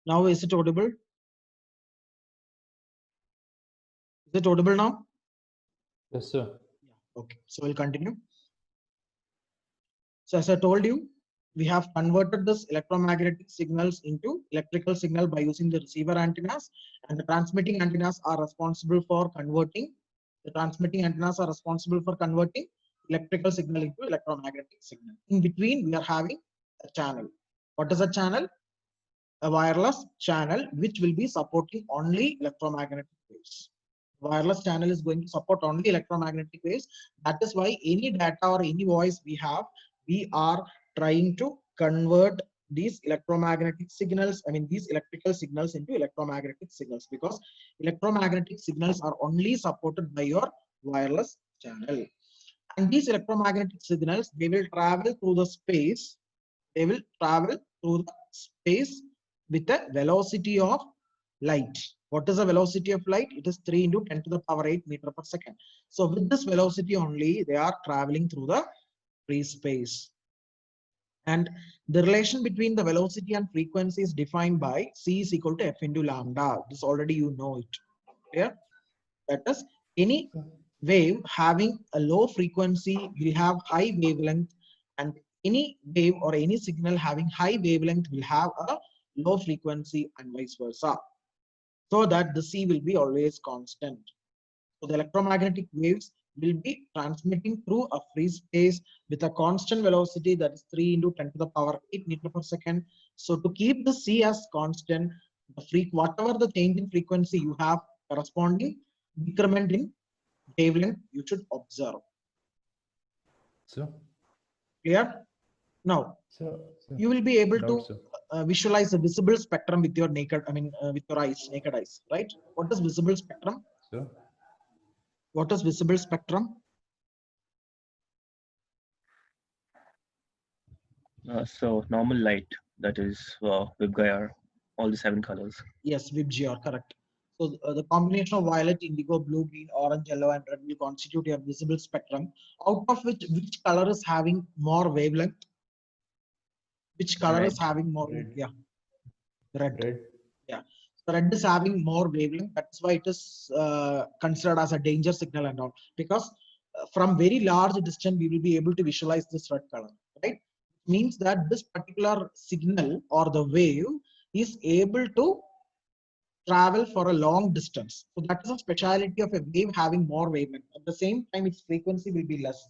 Now, is it audible? Is it audible now? Yes, sir. Okay, so we'll continue. So as I told you, we have converted this electromagnetic signals into electrical signal by using the receiver antennas, and the transmitting antennas are responsible for converting. The transmitting antennas are responsible for converting electrical signal into electromagnetic signal. In between, we are having a channel. What is a channel? A wireless channel which will be supporting only electromagnetic waves. Wireless channel is going to support only electromagnetic waves. That is why any data or any voice we have, we are trying to convert these electromagnetic signals, these electrical signals into electromagnetic signals, because electromagnetic signals are only supported by your wireless channel. And these electromagnetic signals, they will travel through the space. They will travel through the space with a velocity of light. What is the velocity of light? It is 3 into 10 to the power 8 meter per second. So with this velocity only, they are traveling through the free space. And the relation between the velocity and frequency is defined by C is equal to F into lambda. This already you know it. Clear? That is, any wave having a low frequency will have high wavelength, and any wave or any signal having high wavelength will have a low frequency, and vice versa, so that the C will be always constant. So the electromagnetic waves will be transmitting through a free space with a constant velocity, that is 3 into 10 to the power 8 meter per second. So to keep the C as constant, whatever the change in frequency you have, corresponding increment in wavelength you should observe. So Clear? Now, you will be able to visualize the visible spectrum with your naked, with your eyes, naked eyes, right? What is visible spectrum? So What is visible spectrum? So normal light, that is VIBGYOR, all the 7 colors. Yes, VIBGYOR, correct. So the combination of violet, indigo, blue, green, orange, yellow, and red will constitute your visible spectrum, out of which color is having more wavelength? Which color is Red. having more? Red. Yeah, red. Red. Yeah. So red is having more wavelength. That's why it is considered as a danger signal and all. Because from very large distance, we will be able to visualize this red color, right? Means that this particular signal or the wave is able to travel for a long distance. So that is a speciality of a wave having more wavelength. At the same time, its frequency will be less.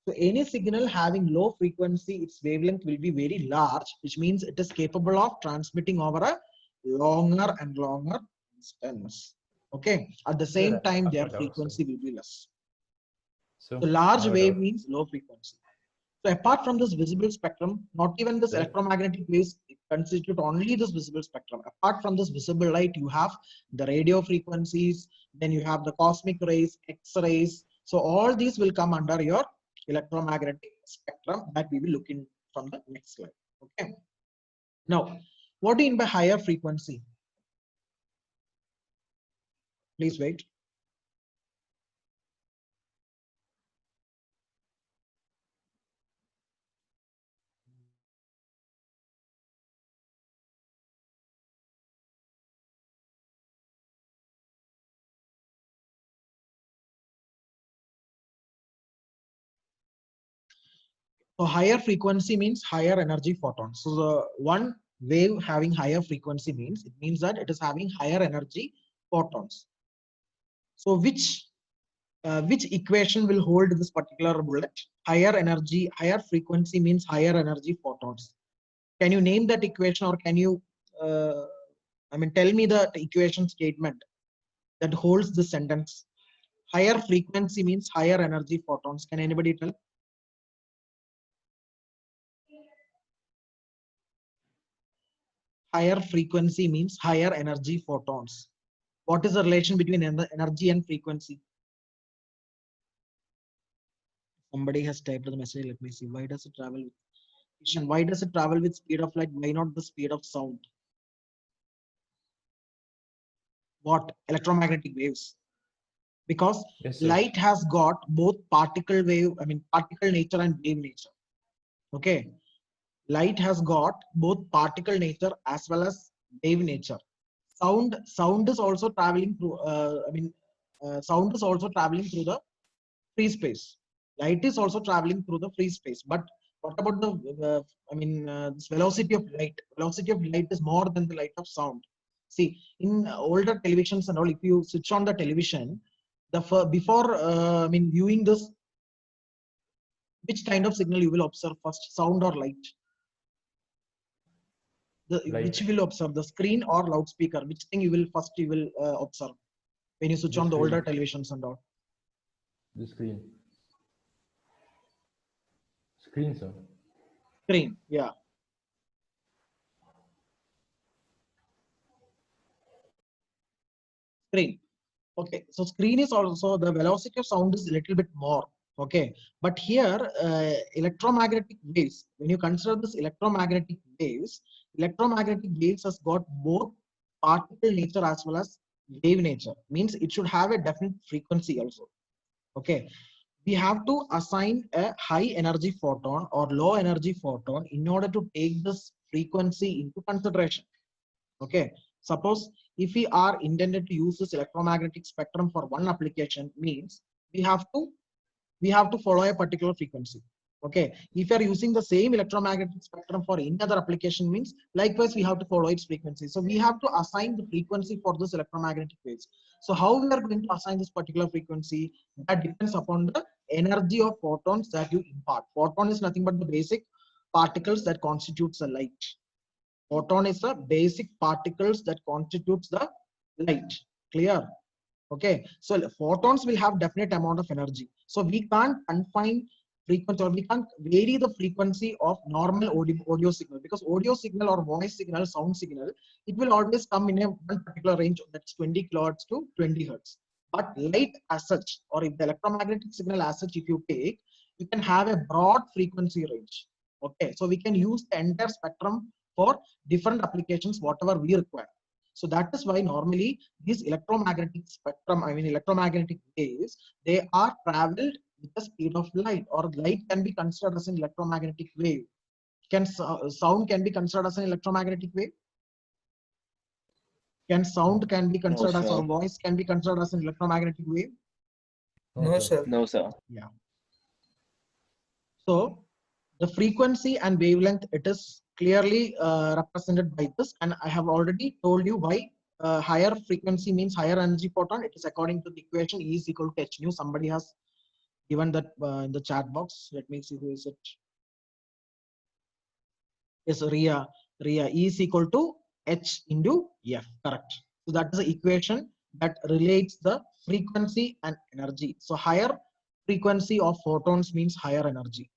So any signal having low frequency, its wavelength will be very large, which means it is capable of transmitting over a longer and longer distance. Okay. At the Sir, same time, I have their a doubt, sir. frequency will be less. So So I large have a wave doubt. means low frequency. So apart from this visible spectrum, not even this Sir. electromagnetic waves constitute only this visible spectrum. Apart from this visible light, you have the radio frequencies, then you have the cosmic rays, X-rays. So all these will come under your electromagnetic spectrum that we will look in from the next slide. Okay. Now, what do you mean by higher frequency? Please wait. So higher frequency means higher energy photons. So the one wave having higher frequency means it means that it is having higher energy photons. So which equation will hold this particular bullet? Higher energy, higher frequency means higher energy photons. Can you name that equation, or can you, tell me the equation statement that holds the sentence? Higher frequency means higher energy photons. Can anybody tell? Higher frequency means higher energy photons. What is the relation between energy and frequency? Somebody has typed the message. Let me see. Why does it travel with, why does it travel with speed of light? Why not the speed of sound? What? Electromagnetic waves. Because Yes, sir. light has got both particle wave, particle nature and wave nature. Okay. Light has got both particle nature as well as wave nature. Sound is also traveling through, sound is also traveling through the free space. Light is also traveling through the free space. But what about the, this velocity of light? Velocity of light is more than the light of sound. See, in older televisions and all, if you switch on the television, before viewing this, which kind of signal you will observe first, sound or light? Which Light. you will observe, the screen or loudspeaker? Which thing you will observe when you switch The on the older screen. televisions and all? The screen. Screen, sir. Screen, yeah. Screen. Okay, so screen is also, the velocity of sound is a little bit more. Okay, but here electromagnetic waves, when you consider this electromagnetic waves has got both particle nature as well as wave nature. Means it should have a definite frequency also. Okay, we have to assign a high energy photon or low energy photon in order to take this frequency into consideration. Okay, suppose if we are intended to use this electromagnetic spectrum for one application, means we have to follow a particular frequency. Okay, if you are using the same electromagnetic spectrum for any other application, means likewise we have to follow its frequency. So we have to assign the frequency for this electromagnetic waves. So how we are going to assign this particular frequency? That depends upon the energy of photons that you impart. Photon is nothing but the basic particles that constitutes the light. Photon is the basic particles that constitutes the light. Clear? Okay, so photons will have definite amount of energy. So we can't confine frequency, or we can't vary the frequency of normal audio signal, because audio signal or voice signal, sound signal, it will always come in a one particular range, that's 20 kilohertz to 20 hertz. But light as such, or if the electromagnetic signal as such, if you take, you can have a broad frequency range. Okay, so we can use the entire spectrum for different applications, whatever we require. So that is why normally these electromagnetic spectrum, electromagnetic waves, they are traveled with the speed of light, or light can be considered as an electromagnetic wave. Can sound can be considered as an electromagnetic wave? Can sound can be considered as, or sir. voice can be considered as an electromagnetic wave? No, sir. No, sir. Yeah. So the frequency and wavelength, it is clearly represented by this, and I have already told you why higher frequency means higher energy photon. It is according to the equation E is equal to h nu. Somebody has given that in the chat box. Let me see who is it. Yes, Ria. E is equal to h into f. Correct. So that is the equation that relates the frequency and energy. So higher frequency of photons means higher energy.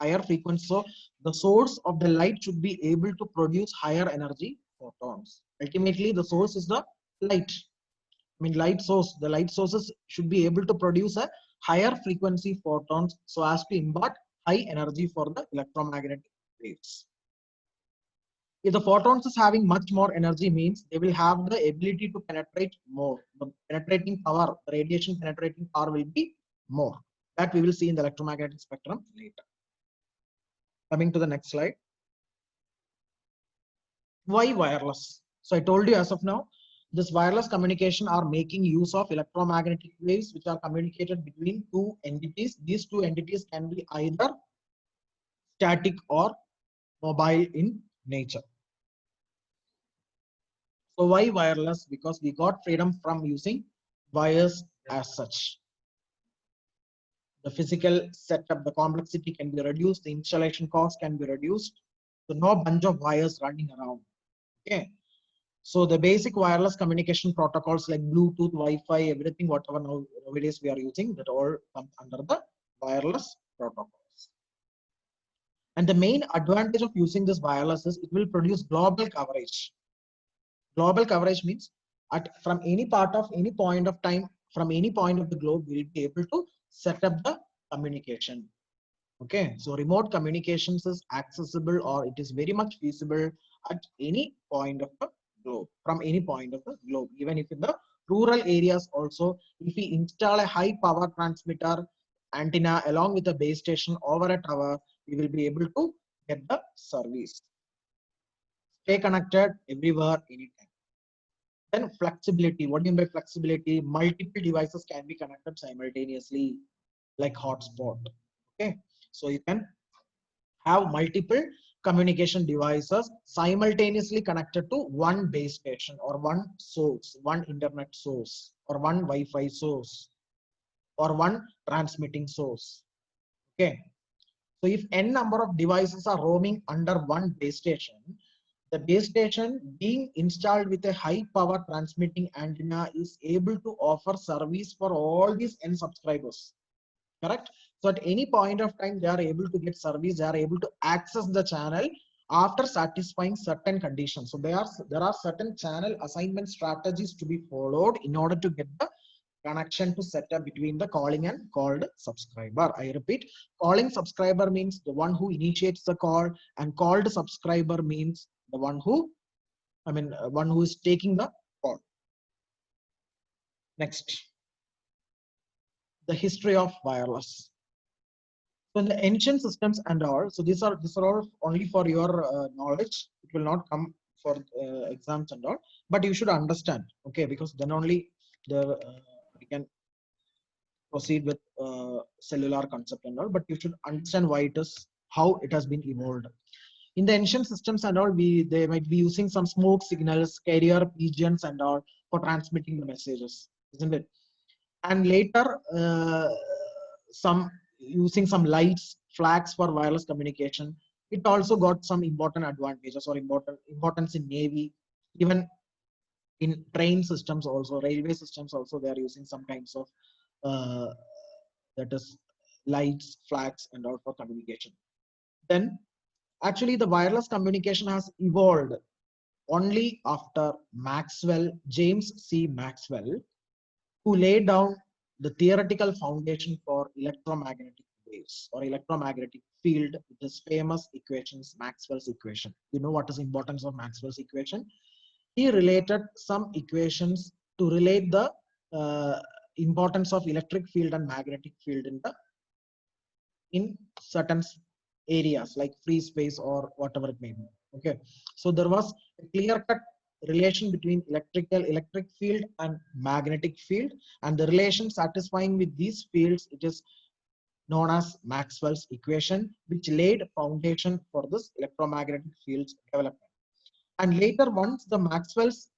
Higher frequency. So the source of the light should be able to produce higher energy photons. Ultimately, the source is the light. I mean, light source. The light sources should be able to produce a higher frequency photons so as to impart high energy for the electromagnetic waves. If the photons is having much more energy, means they will have the ability to penetrate more. The penetrating power, the radiation penetrating power will be more. That we will see in the electromagnetic spectrum later. Coming to the next slide. Why wireless? So I told you as of now, this wireless communication are making use of electromagnetic waves which are communicated between two entities. These two entities can be either static or mobile in nature. So why wireless? Because we got freedom from using wires as such. The physical setup, the complexity can be reduced, the installation cost can be reduced. So no bunch of wires running around. Okay. So the basic wireless communication protocols like Bluetooth, Wi-Fi, everything, whatever nowadays we are using, that all comes under the wireless protocols. And the main advantage of using this wireless is it will produce global coverage. Global coverage means from any part of any point of time, from any point of the globe, we will be able to set up the communication. Okay, so remote communications is accessible, or it is very much feasible at any point of the globe, from any point of the globe. Even if in the rural areas also, if we install a high power transmitter antenna along with a base station over a tower, we will be able to get the service. Stay connected everywhere, anytime. Then flexibility. What do you mean by flexibility? Multiple devices can be connected simultaneously, like hotspot. Okay, so you can have multiple communication devices simultaneously connected to one base station or one source, one internet source, or one Wi-Fi source, or one transmitting source. Okay, so if n number of devices are roaming under one base station, the base station being installed with a high power transmitting antenna is able to offer service for all these n subscribers. Correct? So at any point of time, they are able to get service, they are able to access the channel after satisfying certain conditions. So there are certain channel assignment strategies to be followed in order to get the connection to set up between the calling and called subscriber. I repeat, calling subscriber means the one who initiates the call, and called subscriber means the one who, one who is taking the call. Next, the history of wireless. So in the ancient systems and all, so these are all only for your knowledge. It will not come for exams and all, but you should understand, okay? Because then only we can proceed with cellular concept and all. But you should understand why it is, how it has been evolved. In the ancient systems and all, they might be using some smoke signals, carrier pigeons and all for transmitting the messages, isn't it? And later, using some lights, flags for wireless communication. It also got some important advantages or importance in Navy, even in train systems also, railway systems also, they are using some kinds of that is lights, flags and all for communication. Then actually the wireless communication has evolved only after Maxwell, James C. Maxwell, who laid down the theoretical foundation for electromagnetic waves or electromagnetic field with his famous equations, Maxwell's equation. You know what is the importance of Maxwell's equation? He related some equations to relate the importance of electric field and magnetic field in certain areas like free space or whatever it may be. Okay, so there was a clear-cut relation between electric field and magnetic field, and the relation satisfying with these fields, it is known as Maxwell's equation, which laid foundation for this electromagnetic fields development. And later, once the Maxwell's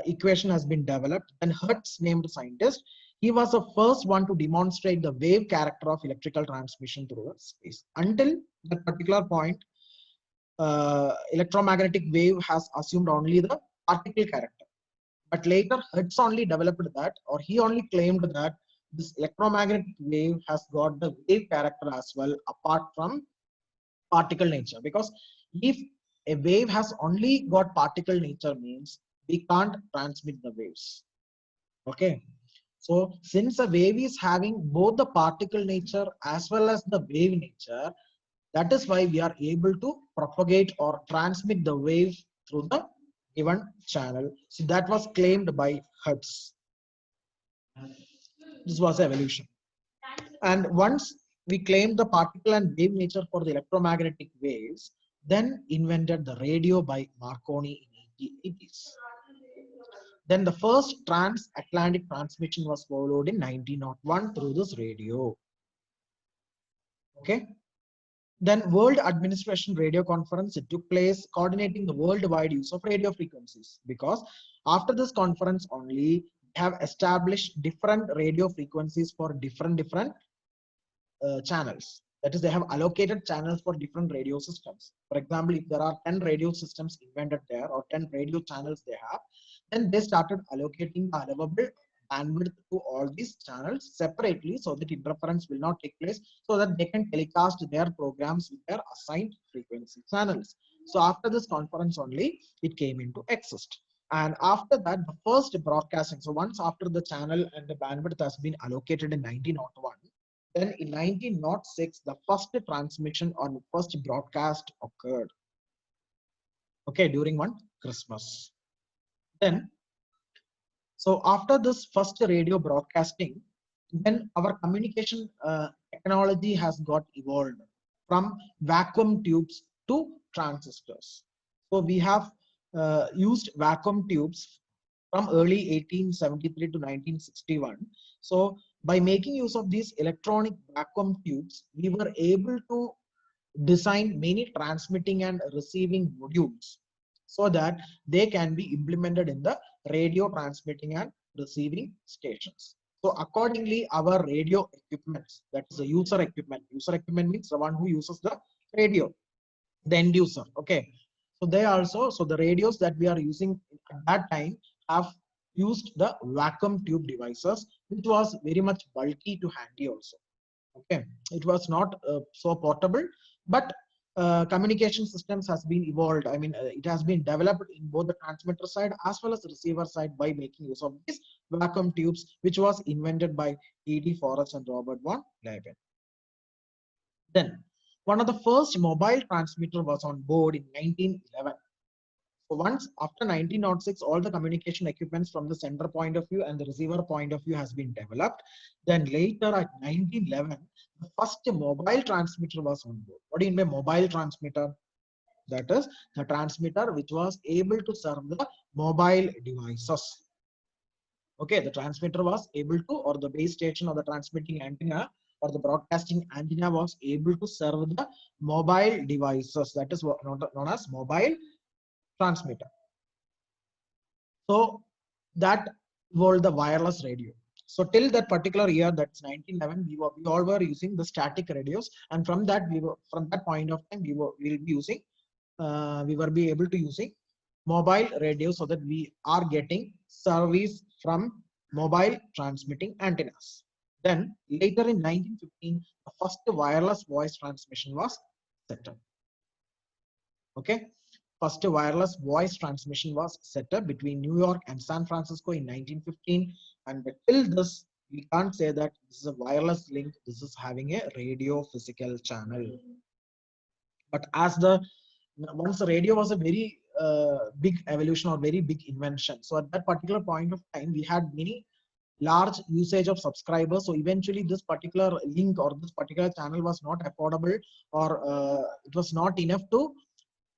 equation has been developed, then Hertz, named scientist, he was the first one to demonstrate the wave character of electrical transmission through the space. Until that particular point, electromagnetic wave has assumed only the particle character. But later, Hertz only developed that, or he only claimed that this electromagnetic wave has got the wave character as well, apart from particle nature. Because if a wave has only got particle nature, means we can't transmit the waves. Okay, so since a wave is having both the particle nature as well as the wave nature, that is why we are able to propagate or transmit the wave through the given channel. So that was claimed by Hertz. This was evolution. And once we claimed the particle and wave nature for the electromagnetic waves, then invented the radio by Marconi in 1880s. Then the first transatlantic transmission was followed in 1901 through this radio. Okay. Then World Administration Radio Conference, it took place coordinating the worldwide use of radio frequencies, because after this conference only have established different radio frequencies for different channels. That is, they have allocated channels for different radio systems. For example, if there are 10 radio systems invented there, or 10 radio channels they have, then they started allocating the allowable bandwidth to all these channels separately, so that interference will not take place, so that they can telecast their programs with their assigned frequency channels. So after this conference only, it came into exist. And after that, the first broadcasting, so once after the channel and the bandwidth has been allocated in 1901, then in 1906, the first transmission or first broadcast occurred. Okay, during one Christmas. Then, so after this first radio broadcasting, then our communication technology has got evolved from vacuum tubes to transistors. So we have used vacuum tubes from early 1873 to 1961. So by making use of these electronic vacuum tubes, we were able to design many transmitting and receiving modules, so that they can be implemented in the radio transmitting and receiving stations. So accordingly, our radio equipments, that is the user equipment means the one who uses the radio, the end user. Okay, so they also, so the radios that we are using at that time have used the vacuum tube devices, which was very much bulky to handy also. Okay, it was not so portable, but communication systems has been evolved. I mean, it has been developed in both the transmitter side as well as the receiver side by making use of these vacuum tubes, which was invented by E.D. Forrest and Robert von Leben. Then one of the first mobile transmitter was on board in 1911. So once after 1906, all the communication equipments from the sender point of view and the receiver point of view has been developed. Then later at 1911, the first mobile transmitter was on board. What do you mean by mobile transmitter? That is the transmitter which was able to serve the mobile devices. Okay, the transmitter was able to, or the base station or the transmitting antenna or the broadcasting antenna was able to serve the mobile devices. That is what known as mobile transmitter. So that evolved the wireless radio. So till that particular year, that's 1911, we all were using the static radios, and from that point of time we will be using we were be able to using mobile radio, so that we are getting service from mobile transmitting antennas. Then later in 1915, the first wireless voice transmission was set up. Okay. First wireless voice transmission was set up between New York and San Francisco in 1915, and till this we can't say that this is a wireless link, this is having a radio physical channel. But as once the radio was a very big evolution or very big invention, so at that particular point of time we had many large usage of subscribers. So eventually this particular link or this particular channel was not affordable, or it was not enough to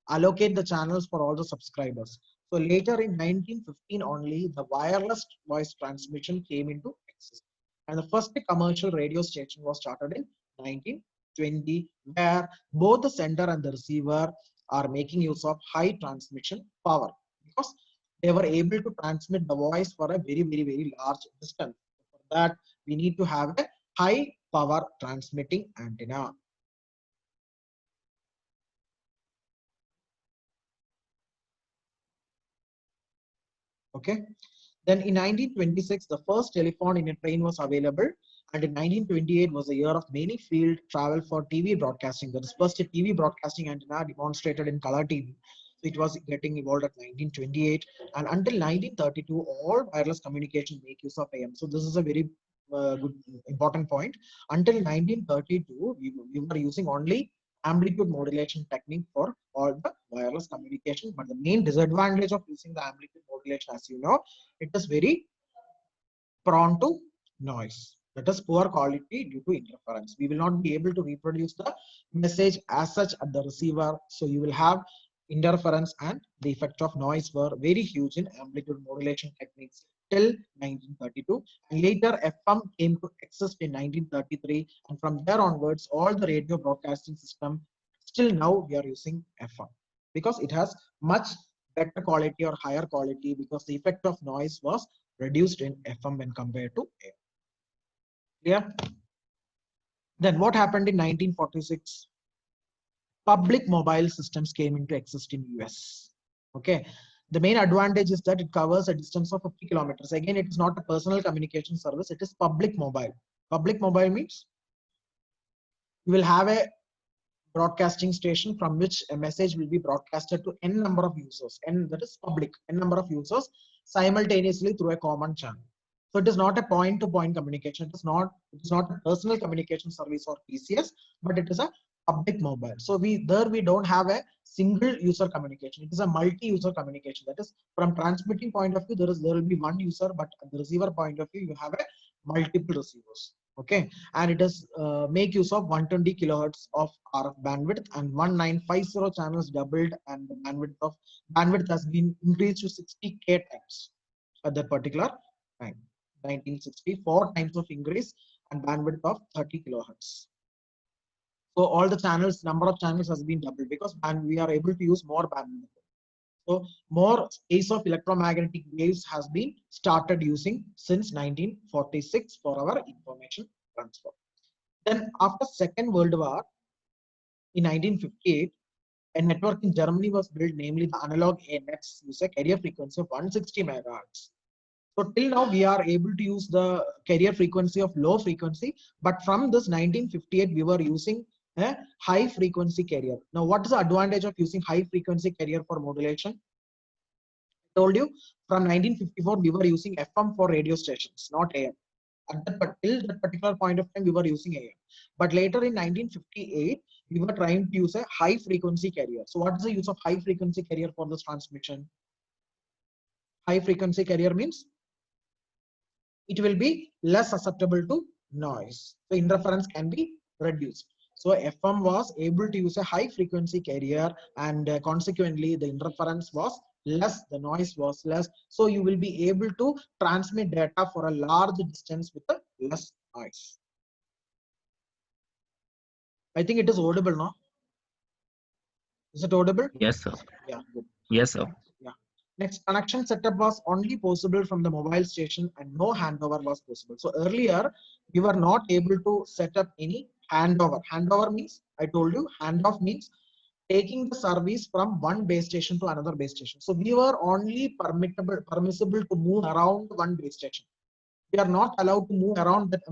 allocate the channels for all the subscribers. So later in 1915 only, the wireless voice transmission came into existence. And the first commercial radio station was started in 1920, where both the sender and the receiver are making use of high transmission power, because they were able to transmit the voice for a very large distance. For that, we need to have a high power transmitting antenna. Okay. Then in 1926, the first telephone in a train was available. And in 1928 was the year of many field travel for TV broadcasting. There is first a TV broadcasting antenna demonstrated in color TV. So it was getting evolved at 1928. And until 1932, all wireless communication make use of AM. So this is a very good important point. Until 1932, we were using only amplitude modulation technique for all the wireless communication. But the main disadvantage of using the amplitude modulation, as you know, it is very prone to noise. That is poor quality due to interference. We will not be able to reproduce the message as such at the receiver. So you will have interference, and the effect of noise were very huge in amplitude modulation techniques till 1932. And later FM came to exist in 1933. And from there onwards, all the radio broadcasting system, still now we are using FM because it has much better quality or higher quality, because the effect of noise was reduced in FM when compared to AM. Clear? Then what happened in 1946? Public mobile systems came into existence in US. Okay. The main advantage is that it covers a distance of 50 kilometers. Again, it is not a personal communication service. It is public mobile. Public mobile means you will have a broadcasting station from which a message will be broadcasted to n number of users, and that is public, n number of users simultaneously through a common channel. So it is not a point-to-point communication. It is not a personal communication service or PCS, but it is a public mobile. So we don't have a single user communication. It is a multi-user communication. That is, from transmitting point of view, there will be one user, but at the receiver point of view, you have a multiple receivers. Okay, and it is make use of 120 kilohertz of RF bandwidth, and 1950 channels doubled, and the bandwidth has been increased to 60K times at that particular time. 1964 times of increase, and bandwidth of 30 kilohertz. So all the channels, number of channels has been doubled, because we are able to use more bandwidth. So more space of electromagnetic waves has been started using since 1946 for our information transfer. Then after Second World War, in 1958, a network in Germany was built, namely the analog ANETs, use a carrier frequency of 160 megahertz. So till now we are able to use the carrier frequency of low frequency, but from this 1958 we were using a high frequency carrier. Now what is the advantage of using high frequency carrier for modulation? I told you from 1954 we were using FM for radio stations, not AM. Till that particular point of time we were using AM. But later in 1958 we were trying to use a high frequency carrier. So what is the use of high frequency carrier for this transmission? High frequency carrier means it will be less susceptible to noise. So interference can be reduced. So FM was able to use a high frequency carrier, and consequently the interference was less, the noise was less. So you will be able to transmit data for a large distance with a less noise. I think it is audible now. Is it audible? Yes, sir. Yeah, good. Yes, sir. Yeah. Next, connection setup was only possible from the mobile station, and no handover was possible. So earlier, we were not able to set up any handover. Handover means, I told you, handoff means taking the service from one base station to another base station. So we were only permissible to move around one base station. We are not allowed to move around that,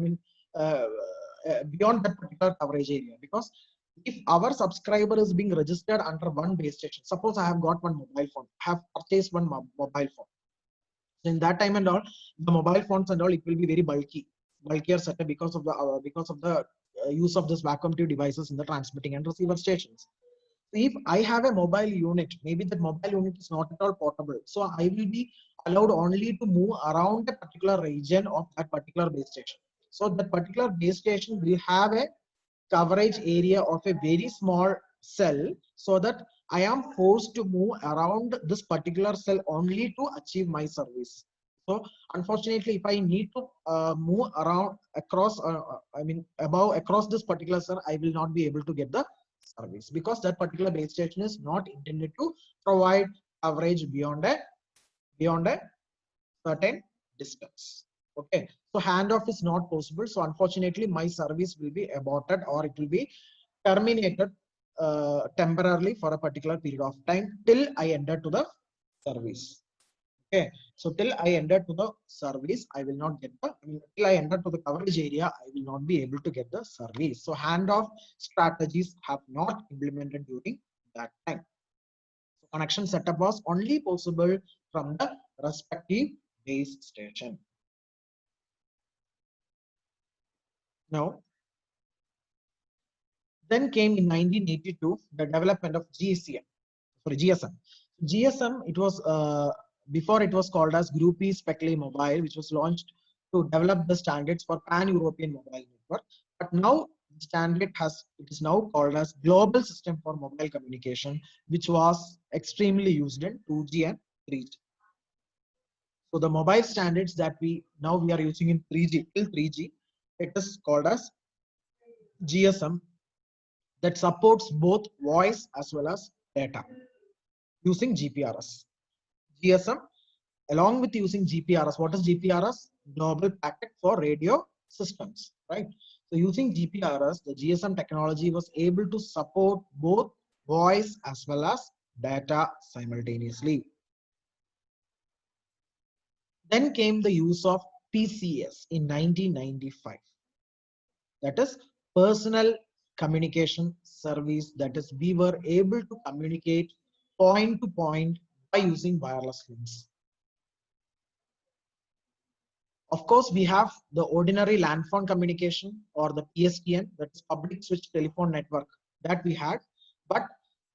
beyond that particular coverage area, because if our subscriber is being registered under one base station, suppose I have got one mobile phone, have purchased one mobile phone. So in that time and all, the mobile phones and all, it will be very bulkier setup because of the use of this vacuum tube devices in the transmitting and receiver stations. So if I have a mobile unit, maybe that mobile unit is not at all portable. So I will be allowed only to move around a particular region of that particular base station. So that particular base station will have a coverage area of a very small cell, so that I am forced to move around this particular cell only to achieve my service. So unfortunately, if I need to move around across, across this particular cell, I will not be able to get the service, because that particular base station is not intended to provide coverage beyond a certain distance. Okay, so handoff is not possible. So unfortunately, my service will be aborted, or it will be terminated temporarily for a particular period of time till I enter to the service. Okay, so till I enter to the service, I will not get the, till I enter to the coverage area, I will not be able to get the service. So handoff strategies have not implemented during that time. So connection setup was only possible from the respective base station. Now, then came in 1982 the development of GSM. GSM, it was before it was called as Groupie Spectly Mobile, which was launched to develop the standards for pan-European mobile network. But now the standard it is now called as Global System for Mobile Communication, which was extremely used in 2G and 3G. So the mobile standards that we are using in 3G till 3G, it is called as GSM, that supports both voice as well as data using GPRS. GSM, along with using GPRS, what is GPRS? Global Packet for Radio Systems, right? So using GPRS, the GSM technology was able to support both voice as well as data simultaneously. Then came the use of PCS in 1995. That is personal communication service. That is, we were able to communicate point to point by using wireless links. Of course, we have the ordinary land phone communication, or the PSTN, that is public switch telephone network, that we had. But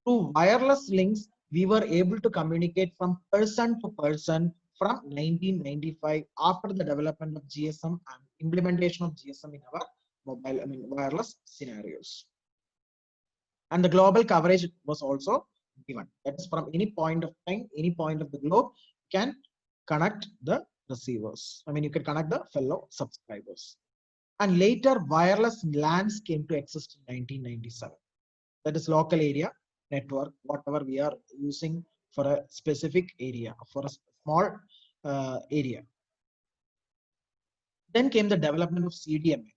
through wireless links, we were able to communicate from person to person from 1995, after the development of GSM and implementation of GSM in our wireless scenarios. And the global coverage was also given. That is, from any point of time, any point of the globe, can connect the receivers. You can connect the fellow subscribers. And later, wireless LANs came to exist in 1997. That is local area network, whatever we are using for a specific area, for a small area. Then came the development of CDMA.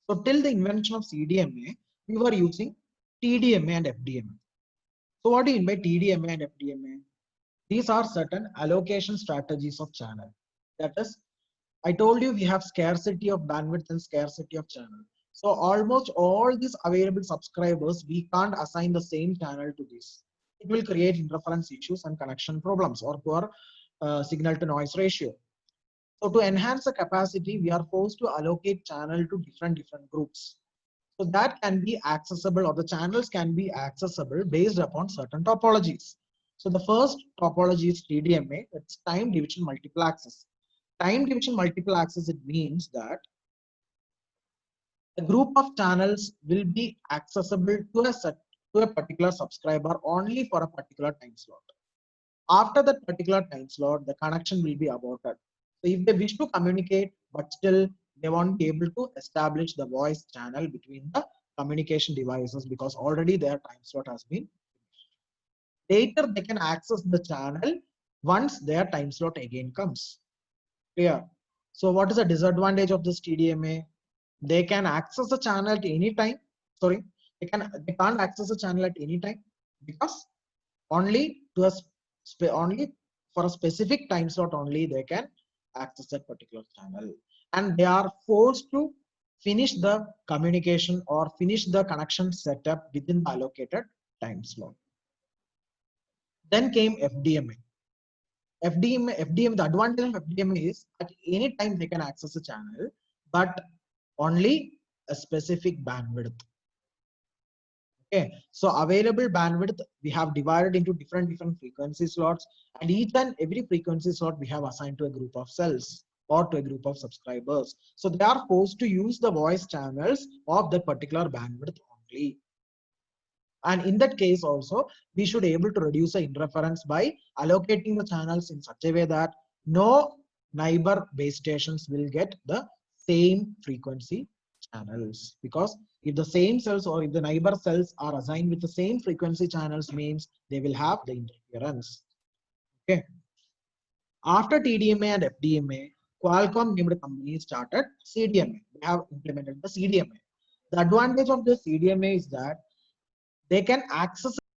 So till the invention of CDMA, we were using TDMA and FDMA. So what do you mean by TDMA and FDMA? These are certain allocation strategies of channel. That is, I told you we have scarcity of bandwidth and scarcity of channel. So almost all these available subscribers, we can't assign the same channel to this. It will create interference issues and connection problems, or poor signal to noise ratio. So to enhance the capacity, we are forced to allocate channel to different groups. So that can be accessible, or the channels can be accessible based upon certain topologies. So the first topology is TDMA, that's time division multiple access. Time division multiple access, it means that a group of channels will be accessible to a particular subscriber only for a particular time slot. After that particular time slot, the connection will be aborted. So if they wish to communicate, but still they won't be able to establish the voice channel between the communication devices, because already their time slot has been finished. Later, they can access the channel once their time slot again comes. Clear? So what is the disadvantage of this TDMA? They can access the channel at any time. Sorry, they can't access the channel at any time, because only for a specific time slot only they can access that particular channel, and they are forced to finish the communication or finish the connection setup within the allocated time slot. Then came FDMA. FDMA, the advantage of FDMA is at any time they can access the channel, but only a specific bandwidth. Okay, so available bandwidth we have divided into different frequency slots, and each and every frequency slot we have assigned to a group of cells or to a group of subscribers. So they are forced to use the voice channels of that particular bandwidth only. And in that case also, we should able to reduce the interference by allocating the channels in such a way that no neighbor base stations will get the same frequency channels, because if the same cells or if the neighbor cells are assigned with the same frequency channels, means they will have the interference. Okay. After TDMA and FDMA, Qualcomm named company started CDMA. They have implemented the CDMA. The advantage of the CDMA is that they can access